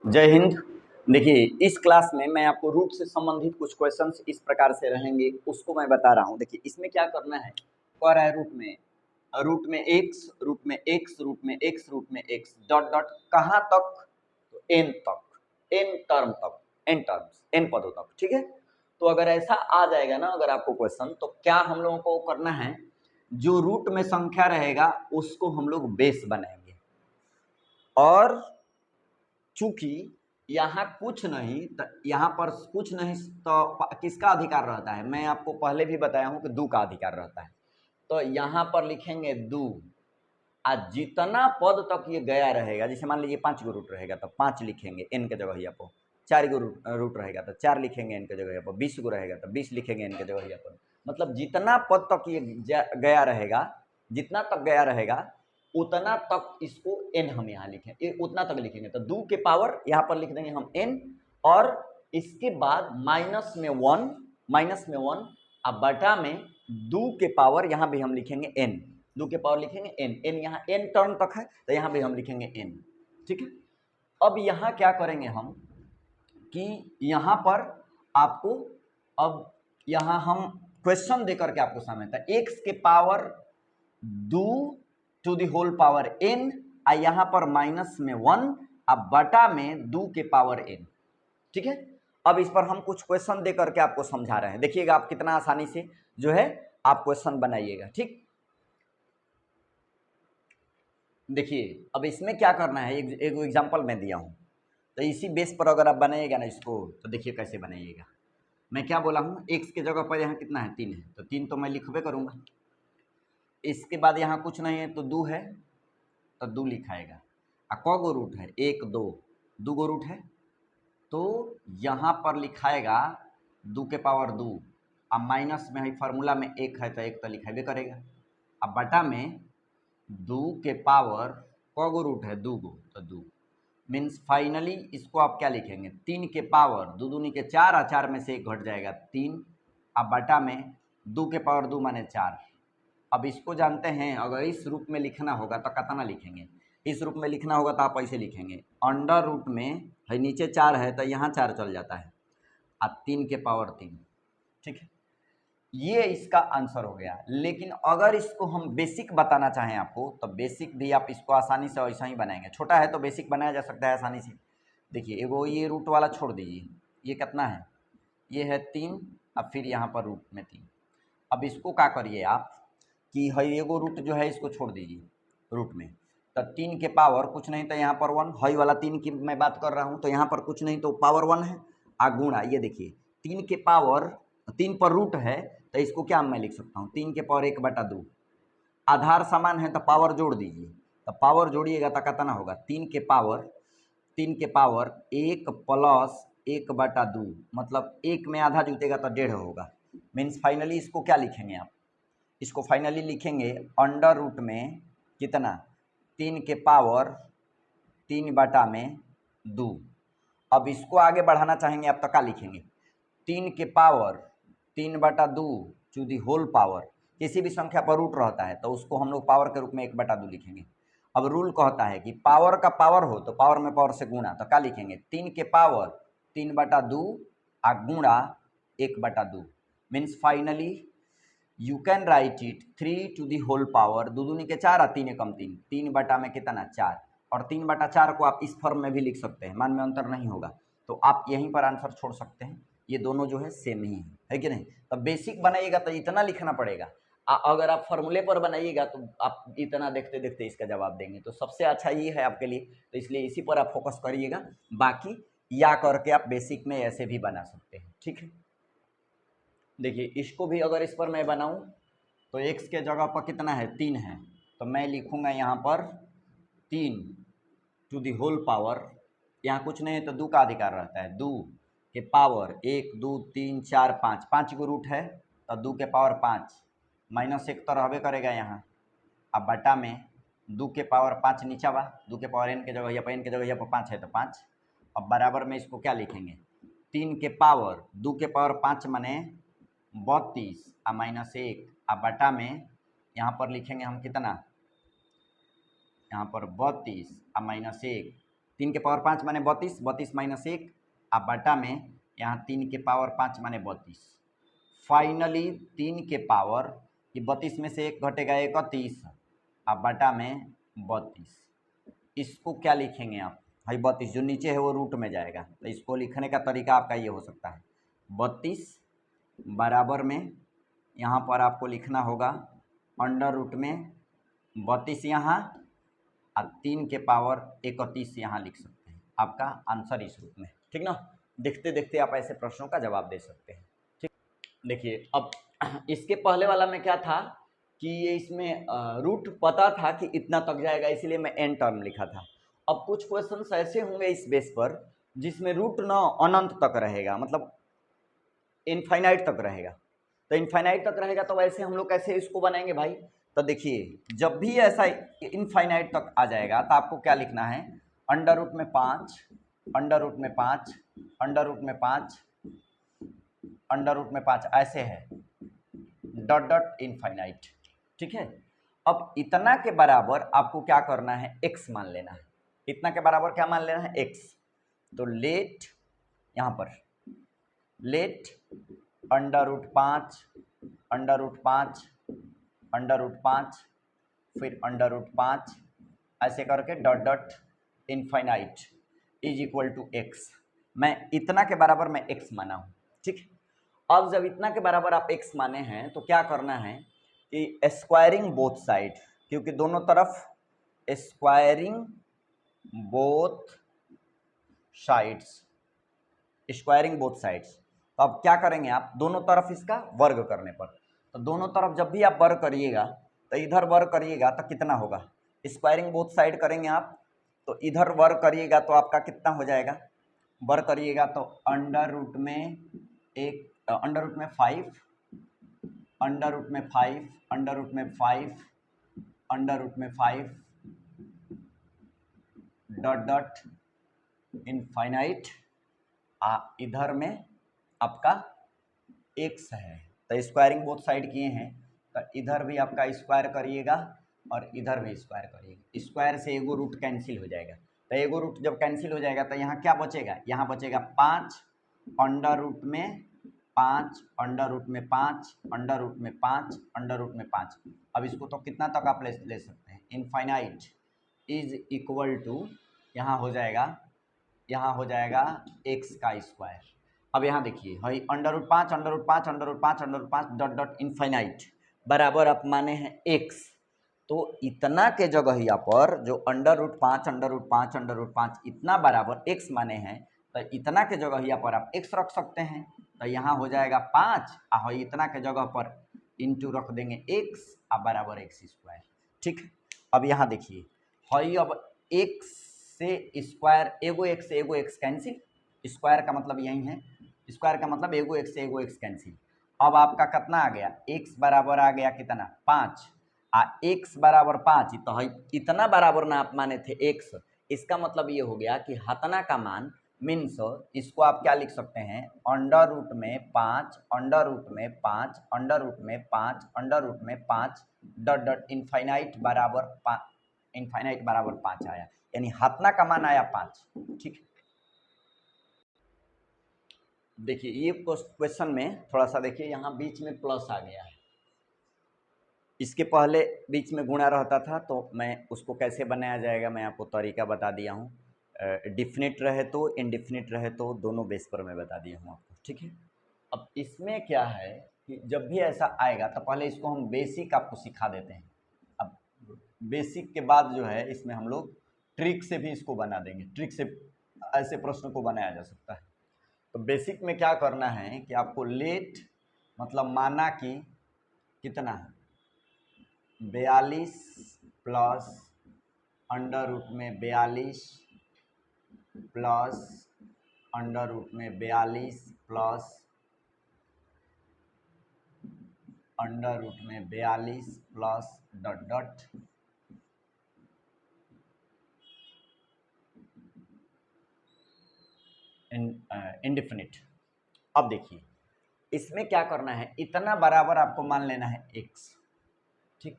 जय हिंद। देखिए, इस क्लास में मैं आपको रूट से संबंधित कुछ क्वेश्चंस इस प्रकार से रहेंगे, उसको मैं बता रहा हूँ। देखिए, इसमें क्या करना है, कह रहा है रूट में एक्स, रूट में एक्स, रूट में एक्स, रूट में एक्स, डॉट डॉट कहाँ तक, तो एन तक, एन टर्म तक, एन टर्म्स, एन पदों तक। ठीक है, तो अगर ऐसा आ जाएगा ना अगर आपको क्वेश्चन, तो क्या हम लोगों को करना है, जो रूट में संख्या रहेगा उसको हम लोग बेस बनाएंगे। और चूंकि यहाँ कुछ नहीं, तो यहाँ पर कुछ नहीं, तो किसका अधिकार रहता है, मैं आपको पहले भी बताया हूं कि दू का अधिकार रहता है। तो यहाँ पर लिखेंगे दू, आज जितना पद तक ये गया रहेगा, जैसे मान लीजिए 5 गो रूट रहेगा तो 5 लिखेंगे एन के जगह यहाँ पर, 4 गो रूट रहेगा तो 4 लिखेंगे एन के जगह यहाँ पर, 20 गो रहेगा तो 20 लिखेंगे एन के जगह यहाँ पर। मतलब जितना पद तक ये गया रहेगा, जितना तक गया रहेगा उतना तक इसको एन हम यहाँ लिखें, उतना तक लिखेंगे तो दो के पावर यहाँ पर लिख देंगे हम एन, और इसके बाद माइनस में वन अब बटा में दो के पावर यहाँ भी हम लिखेंगे एन, दो के पावर लिखेंगे एन, एन यहाँ एन टर्म तक है तो यहाँ भी हम लिखेंगे एन। ठीक है, अब यहाँ क्या करेंगे हम कि यहाँ पर आपको, अब यहाँ हम क्वेश्चन देकर के आपको समझता है, एक्स के पावर दो to the whole power n, यहाँ पर माइनस में 1 अब बटा में दो के पावर एन। ठीक है, अब इस पर हम कुछ क्वेश्चन दे करके आपको समझा रहे हैं, देखिएगा आप कितना आसानी से जो है आप क्वेश्चन बनाइएगा। ठीक, देखिए अब इसमें क्या करना है, एक एग्जांपल मैं दिया हूं, तो इसी बेस पर अगर आप बनाइएगा ना इसको, तो देखिए कैसे बनाइएगा। मैं क्या बोला हूं, एक्स के जगह पर यहाँ कितना है, 3 है, तो 3 तो मैं लिखबे करूंगा। इसके बाद यहाँ कुछ नहीं है तो 2 है, तो 2 लिखाएगा। क गो रूट है, 1 2, 2 गो रूट है, तो यहाँ पर लिखाएगा 2 के पावर 2, अब माइनस में है फार्मूला में 1 है तो 1 तो लिखाबे करेगा। अब बटा में 2 के पावर क गो रूट है, 2 गो, तो 2 मीन्स फाइनली इसको आप क्या लिखेंगे, 3 के पावर 2 दूनी के 4, और 4 में से 1 घट जाएगा 3, अब बटा में 2 के पावर 2 माने 4। अब इसको जानते हैं, अगर इस रूप में लिखना होगा तो कितना लिखेंगे, इस रूप में लिखना होगा तो आप ऐसे लिखेंगे, अंडर रूट में है नीचे 4 है तो यहाँ 4 चल जाता है, अब 3 के पावर 3। ठीक है, ये इसका आंसर हो गया। लेकिन अगर इसको हम बेसिक बताना चाहें आपको, तो बेसिक भी आप इसको आसानी से ऐसा ही बनाएंगे, छोटा है तो बेसिक बनाया जा सकता है आसानी से। देखिए एगो ये रूट वाला छोड़ दीजिए, ये कितना है, ये है 3, अब फिर यहाँ पर रूट में 3। अब इसको क्या करिए आप कि है एगो रूट जो है इसको छोड़ दीजिए रूट में, तो 3 के पावर कुछ नहीं तो यहाँ पर 1, हई वाला 3 की मैं बात कर रहा हूँ, तो यहाँ पर कुछ नहीं तो पावर 1 है, गुणा ये देखिए 3 के पावर 3 पर रूट है, तो इसको क्या मैं लिख सकता हूँ, 3 के पावर 1/2, आधार समान है तो पावर जोड़ दीजिए, तो पावर जोड़िएगा तो कितना होगा, 3 के पावर 1 प्लस 1/2, मतलब 1 में आधा जुटेगा तो 1.5 होगा। मीन्स फाइनली इसको क्या लिखेंगे आप, इसको फाइनली लिखेंगे अंडर रूट में कितना, 3 के पावर 3/2। अब इसको आगे बढ़ाना चाहेंगे आप तो क्या लिखेंगे, 3 के power 3/2 to the whole power, किसी भी संख्या पर रूट रहता है तो उसको हम लोग पावर के रूप में 1/2 लिखेंगे। अब रूल कहता है कि पावर का पावर हो तो पावर में पावर से गुणा, तो क्या लिखेंगे, 3 के पावर 3/2 गुणा 1/2। Means finally you can write it 3 to the whole power, 2 दूनी के 4 और 3 एकम 3, 3 बटा में कितना 4, और 3/4 को आप इस फॉर्म में भी लिख सकते हैं, मान में अंतर नहीं होगा, तो आप यहीं पर आंसर छोड़ सकते हैं, ये दोनों जो है सेम ही है कि नहीं। तो बेसिक बनाइएगा तो इतना लिखना पड़ेगा, अगर आप फॉर्मूले पर बनाइएगा तो आप इतना देखते देखते इसका जवाब देंगे, तो सबसे अच्छा ये है आपके लिए, तो इसलिए इसी पर आप फोकस करिएगा, बाकी या करके आप बेसिक में ऐसे भी बना सकते हैं। ठीक है, देखिए इसको भी अगर इस पर मैं बनाऊं तो x के जगह पर कितना है, 3 है, तो मैं लिखूंगा यहाँ पर 3 टू दी होल पावर, यहाँ कुछ नहीं है तो 2 का अधिकार रहता है, 2 के पावर 1 2 3 4 5, 5 को रूट है तो 2 के पावर 5, माइनस 1 तो रहबे करेगा यहाँ, अब बटा में 2 के पावर 5 नीचा बा, 2 के पावर n के जगह यहाँ पर n के जगह यहाँ पर 5 है तो 5, अब बराबर में इसको क्या लिखेंगे, 3 के पावर 2 के पावर 5 माने 32 और माइनस 1, अब बटा में यहाँ पर लिखेंगे हम कितना, यहाँ पर 32 और माइनस 1, 3 के पावर 5 माने 32, 32 माइनस 1 अब बटा में यहाँ 3 के पावर 5 माने 32। फाइनली 3 के पावर ये 32 में से 1 घटेगा 31 अब बटा में 32। इसको क्या लिखेंगे आप भाई 32 जो नीचे है वो रूट में जाएगा, तो इसको लिखने का तरीका आपका ये हो सकता है 32 बराबर में यहाँ पर आपको लिखना होगा अंडर रूट में 32 यहाँ और 3 के पावर 31 यहाँ लिख सकते हैं। आपका आंसर इस रूप में, ठीक ना। देखते देखते आप ऐसे प्रश्नों का जवाब दे सकते हैं, ठीक। देखिए अब इसके पहले वाला में क्या था कि ये इसमें रूट पता था कि इतना तक जाएगा, इसलिए मैं एन टर्म लिखा था। अब कुछ क्वेश्चंस ऐसे होंगे इस बेस पर जिसमें रूट न अनंत तक रहेगा, मतलब इनफाइनाइट तक रहेगा। तो इनफाइनाइट तक रहेगा तो वैसे हम लोग कैसे इसको बनाएंगे भाई, तो देखिए जब भी ऐसा इनफाइनाइट तक आ जाएगा तो आपको क्या लिखना है अंडर रूट में 5 अंडर रूट में 5 अंडर रूट में 5 अंडर रूट में 5 ऐसे है डॉट डॉट इनफाइनाइट, ठीक है। अब इतना के बराबर आपको क्या करना है x मान लेना है। इतना के बराबर क्या मान लेना है x। तो लेट यहाँ पर let under root 5 under root 5 under root 5 फिर अंडर रूट 5 ऐसे करके dot dot infinite is equal to x। मैं इतना के बराबर मैं x माना हूँ, ठीक। अब जब इतना के बराबर आप x माने हैं तो क्या करना है कि स्क्वायरिंग बोथ साइड, क्योंकि दोनों तरफ squaring both sides squaring both sides. तो अब क्या करेंगे आप दोनों तरफ इसका वर्ग करने पर, तो दोनों तरफ जब भी आप वर्ग करिएगा तो इधर वर्ग करिएगा तो कितना होगा स्क्वायरिंग बोथ साइड करेंगे आप तो इधर वर्ग करिएगा तो आपका कितना हो जाएगा वर्ग करिएगा तो अंडर रूट में 5 अंडर रूट में 5 अंडर रूट में 5 अंडर रूट में 5 डॉट डॉट इनफाइनाइट इधर में आपका x है। तो स्क्वायरिंग बोथ साइड किए हैं तो इधर भी आपका स्क्वायर करिएगा और इधर भी स्क्वायर करिएगा। स्क्वायर से एगो रूट कैंसिल हो जाएगा, तो एगो रूट जब कैंसिल हो जाएगा तो यहाँ क्या बचेगा, यहाँ बचेगा 5 अंडर रूट में 5 अंडर रूट में 5 अंडर रूट में 5 अंडर रूट में 5। अब इसको तो कितना तक आप ले सकते हैं इनफाइनाइट इज इक्वल टू यहाँ हो जाएगा x का स्क्वायर। अब यहाँ देखिए भाई under root 5 under root 5 under root 5 under root 5 dot dot infinite बराबर आप माने हैं x। तो इतना के जगह यहाँ पर जो under root 5 under root 5 under root 5 इतना बराबर x माने हैं तो इतना के जगह यहाँ पर आप x रख सकते हैं। तो यहाँ हो जाएगा 5 और इतना के जगह पर इंटू रख देंगे x बराबर x स्क्वायर, ठीक। अब यहाँ देखिए भाई अब x से स्क्वायर एगो x कैंसिल, स्क्वायर का मतलब यही है, स्क्वायर का मतलब एगो x कैंसिल। अब आपका कितना आ गया x बराबर आ गया कितना 5 x बराबर 5 तो है इतना बराबर ना आप माने थे x। इसका मतलब ये हो गया कि हतना का मान मीन्स इसको आप क्या लिख सकते हैं अंडर रूट में 5 अंडर रूट में 5 अंडर रूट में 5 अंडर रूट में 5 डॉट डॉट इनफाइनाइट बराबर 5 आया, यानी हतना का मान आया 5, ठीक। देखिए ये क्वेश्चन में थोड़ा सा देखिए यहाँ बीच में प्लस आ गया है, इसके पहले बीच में गुणा रहता था तो मैं उसको कैसे बनाया जाएगा मैं आपको तरीका बता दिया हूँ। डिफिनिट रहे तो इनडिफिनिट रहे तो दोनों बेस पर मैं बता दिया हूँ आपको, ठीक है। अब इसमें क्या है कि जब भी ऐसा आएगा तो पहले इसको हम बेसिक आपको सिखा देते हैं। अब बेसिक के बाद जो है इसमें हम लोग ट्रिक से भी इसको बना देंगे, ट्रिक से ऐसे प्रश्न को बनाया जा सकता है। तो बेसिक में क्या करना है कि आपको लेट मतलब माना कि कितना 42 प्लस अंडर रूट में 42 प्लस अंडर रूट में 42 प्लस अंडर रूट में 42 प्लस डॉट डॉट इंडिफिनिट। अब देखिए इसमें क्या करना है इतना बराबर आपको मान लेना है x, ठीक।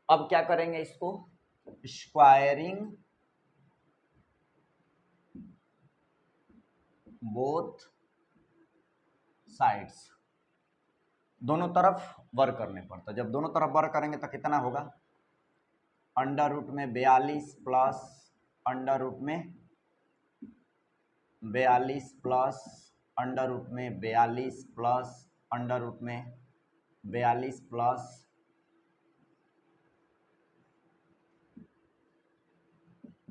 अब क्या करेंगे इसको स्क्वायरिंग बोथ साइड्स, दोनों तरफ वर्क करने पर। तो जब दोनों तरफ वर्क करेंगे तो कितना होगा, अंडर रूट में 42 प्लस अंडर रूट में 42 प्लस अंडर रूट में 42 प्लस अंडर रूट में 42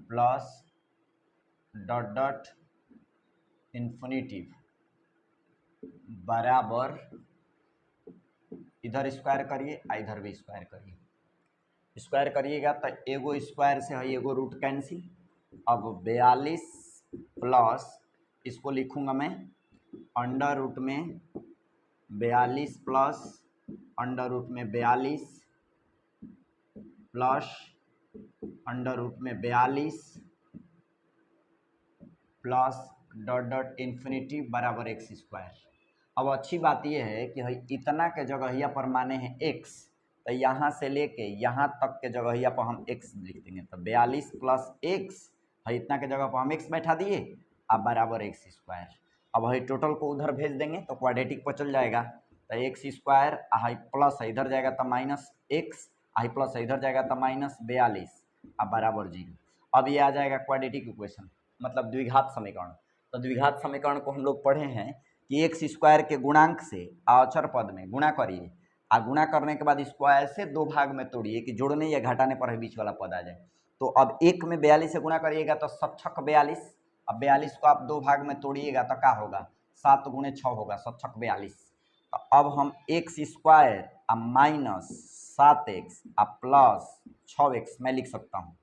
प्लस डॉट डॉट इन्फिनिटिव बराबर, इधर स्क्वायर करिए इधर भी स्क्वायर करिए, स्क्वायर करिएगा तो एगो स्क्वायर से है एगो रूट कैंसिल। अब 42 प्लस, इसको लिखूंगा मैं अंडर रूट में 42 प्लस अंडर रूट में 42 प्लस अंडर रूट में 42 प्लस डॉट डॉट इन्फिनिटी बराबर एक्स स्क्वायर। अब अच्छी बात यह है कि भाई इतना के जगहिया पर माने हैं एक्स, तो यहाँ से लेके यहाँ तक के जगहिया पर हम एक्स लिख देंगे। तो 42 प्लस एक्स है, इतना के जगह पर हम एक्स बैठा दिए, अब बराबर एक्स स्क्वायर। अब है टोटल को उधर भेज देंगे तो क्वाड्रेटिक पर चल जाएगा। तो एक्स स्क्वायर हाई प्लस इधर जाएगा तो माइनस एक्स, हाई प्लस इधर जाएगा तो माइनस 42, अब बराबर 0। अब ये आ जाएगा क्वाड्रेटिक इक्वेशन, मतलब द्विघात समीकरण। तो द्विघात समीकरण को हम लोग पढ़े हैं कि एक्स स्क्वायर के गुणांक से अचर पद में गुणा करिए, और गुणा करने के बाद इसको ऐसे दो भाग में तोड़िए कि जोड़ने या घटाने पर बीच वाला पद आ जाए। तो अब एक में 42 से गुणा करिएगा तो 7 42, अब 42 को आप दो भाग में तोड़िएगा तो क्या होगा, 7 गुणे 6 होगा, 7 42। तो अब हम एक्स स्क्वायर अब माइनस 7x अब प्लस 6x मैं लिख सकता हूँ,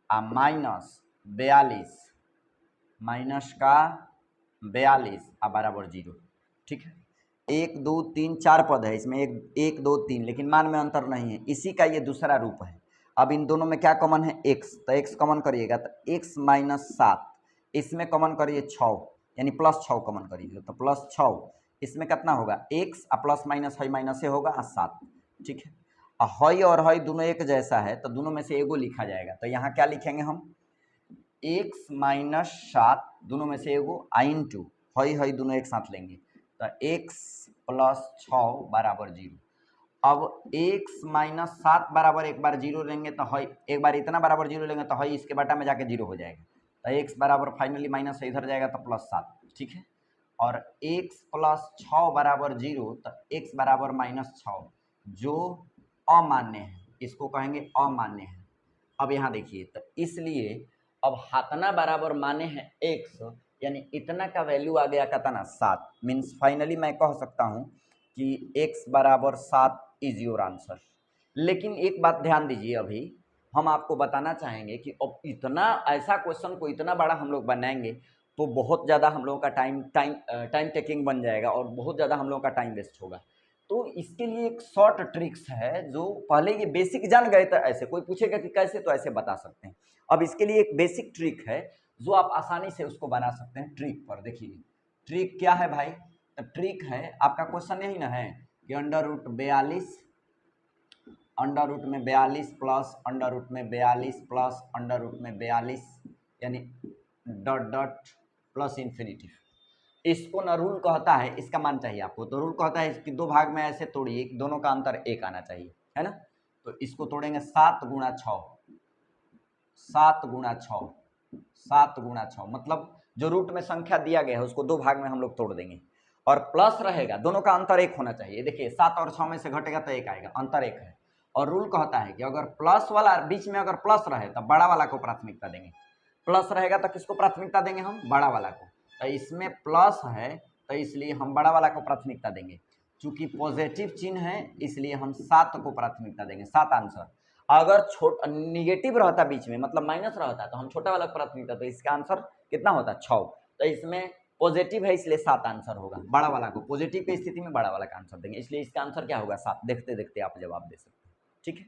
अब माइनस 42 माइनस का 42 अब बराबर 0। ठीक है, 1 2 3 4 पद है इसमें, 1 2 3, लेकिन मान में अंतर नहीं है, इसी का ये दूसरा रूप है। अब इन दोनों में क्या कॉमन है, x, तो x कॉमन करिएगा तो x माइनस 7, इसमें कॉमन करिए 6 यानी प्लस 6 कॉमन करिएगा तो प्लस 6, इसमें कितना होगा x प्लस माइनस है माइनस से होगा 7। ठीक है, हई और हई दोनों एक जैसा है तो दोनों में से एगो लिखा जाएगा। तो यहाँ क्या लिखेंगे हम, x माइनस 7 दोनों में से एगो आइन टू हई हई दोनों एक साथ लेंगे तो x प्लस 6 बराबर 0। अब x माइनस 7 बराबर एक बार 0 लेंगे तो हई, एक बार इतना बराबर 0 लेंगे तो हई इसके बाटा में जाके 0 हो जाएगा। तो x बराबर फाइनली माइनस से इधर जाएगा तो प्लस 7। ठीक है, और x प्लस 6 बराबर 0 तो x बराबर माइनस 6 जो अमान्य है, इसको कहेंगे अमान्य है। अब यहाँ देखिए, तो इसलिए अब हाथना बराबर माने हैं x, यानी इतना का वैल्यू आ गया कितना 7, मीन्स फाइनली मैं कह सकता हूँ कि x बराबर 7 इज योर आंसर। लेकिन एक बात ध्यान दीजिए, अभी हम आपको बताना चाहेंगे कि अब इतना ऐसा क्वेश्चन को इतना बड़ा हम लोग बनाएंगे तो बहुत ज़्यादा हम लोगों का टाइम टेकिंग बन जाएगा और बहुत ज़्यादा हम लोगों का टाइम वेस्ट होगा। तो इसके लिए एक शॉर्ट ट्रिक्स है, जो पहले ये बेसिक जान गए तो ऐसे कोई पूछेगा कि कैसे, तो ऐसे बता सकते हैं। अब इसके लिए एक बेसिक ट्रिक है जो आप आसानी से उसको बना सकते हैं। ट्रिक पर देखिए, ट्रिक क्या है भाई, तो ट्रिक है आपका क्वेश्चन यही ना है कि अंडर रूट 42 अंडर रूट में 42 प्लस अंडर रूट में 42 प्लस अंडर रूट में 42 यानी डॉट डॉट प्लस इन्फिनिटी। इसको ना रूल कहता है, इसका मान चाहिए आपको, तो रूल कहता है कि दो भाग में ऐसे तोड़िए, दोनों का अंतर 1 आना चाहिए, है ना। तो इसको तोड़ेंगे 7 गुणा 6, 7 गुणा 6, 7 गुणा 6, मतलब जो रूट में संख्या दिया गया है उसको दो भाग में हम लोग तोड़ देंगे और प्लस रहेगा, दोनों का अंतर 1 होना चाहिए। देखिए 7 और 6 में से घटेगा तो 1 आएगा, अंतर 1 है। और रूल कहता है कि अगर प्लस वाला बीच में अगर प्लस रहे तो बड़ा वाला को प्राथमिकता देंगे, प्लस रहेगा तो किसको प्राथमिकता देंगे हम, बड़ा वाला को। तो इसमें प्लस है तो इसलिए हम बड़ा वाला को प्राथमिकता देंगे, चूंकि पॉजिटिव चिन्ह है इसलिए हम 7 को प्राथमिकता देंगे, 7 आंसर। अगर निगेटिव रहता बीच में, मतलब माइनस रहता, तो हम छोटा वाला प्राथमिकता, तो इसका आंसर कितना होता 6। तो इसमें पॉजिटिव है इसलिए 7 आंसर होगा, बड़ा वाला को पॉजिटिव की स्थिति में बड़ा वाला का आंसर देंगे, इसलिए इसका आंसर क्या होगा 7। देखते देखते आप जवाब दे सकते हैं। ठीक है।